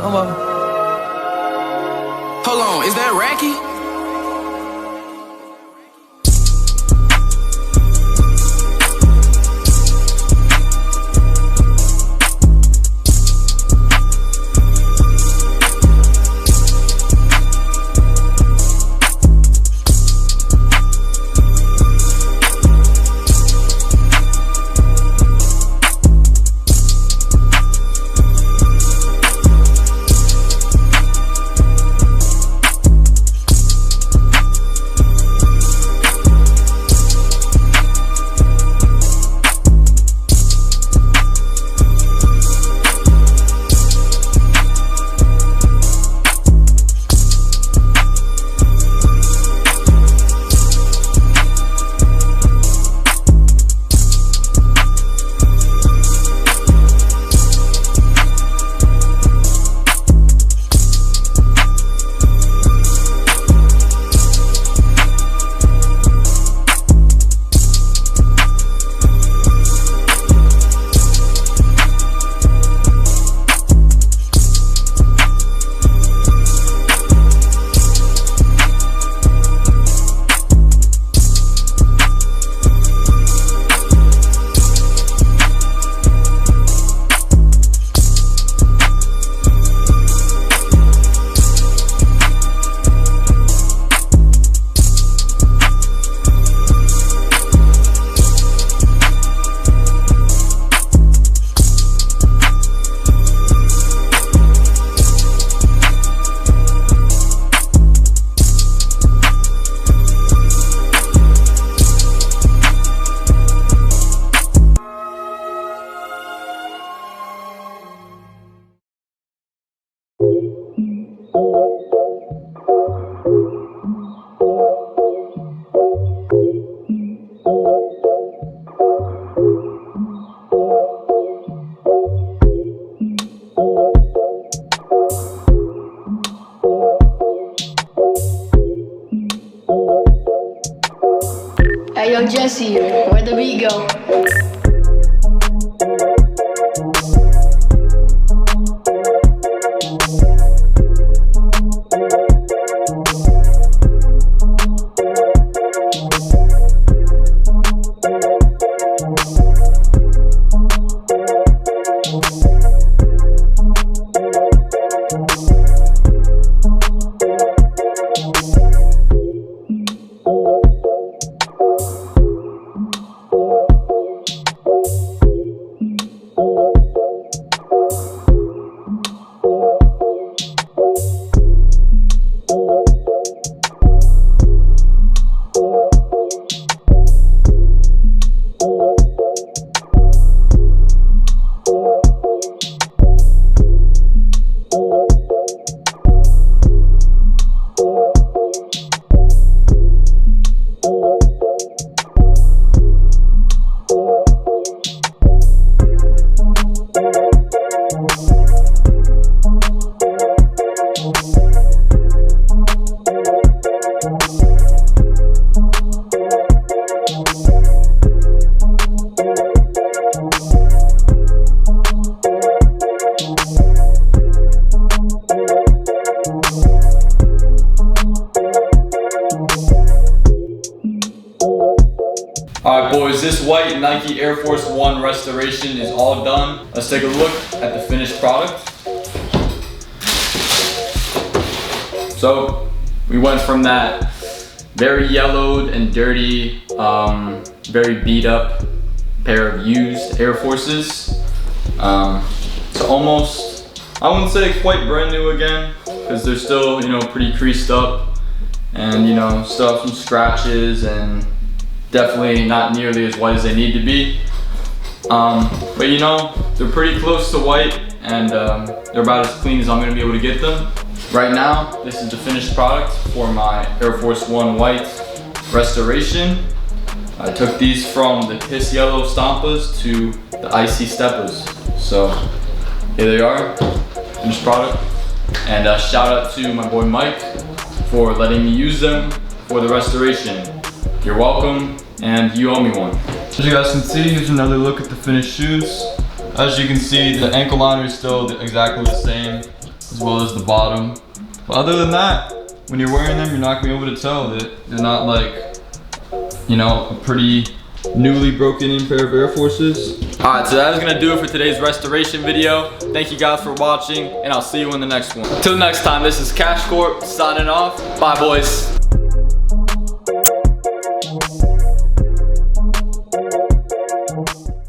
Hold on, is that Racky? Hey, yo, Jesse here. Where'd the beat go? Alright boys, this white Nike Air Force 1 restoration is all done. Let's take a look at the finished product. So, we went from that very yellowed and dirty, very beat up pair of used Air Forces to almost, I wouldn't say quite brand new again, because they're still, pretty creased up and, still have some scratches and definitely not nearly as white as they need to be. But they're pretty close to white and they're about as clean as I'm gonna be able to get them. Right now, this is the finished product for my Air Force 1 White Restoration. I took these from the piss yellow Stampas to the icy Steppas. So here they are, finished product. And shout out to my boy Mike for letting me use them for the restoration. You're welcome, and you owe me one. As you guys can see, here's another look at the finished shoes. As you can see, the ankle liner is still exactly the same. as well as the bottom. But other than that, when you're wearing them, you're not gonna be able to tell that they're not like, you know, a pretty newly broken in pair of Air Forces. Alright, so that is gonna do it for today's restoration video. Thank you guys for watching, and I'll see you in the next one. Till next time, this is Cash Corp signing off. Bye, boys.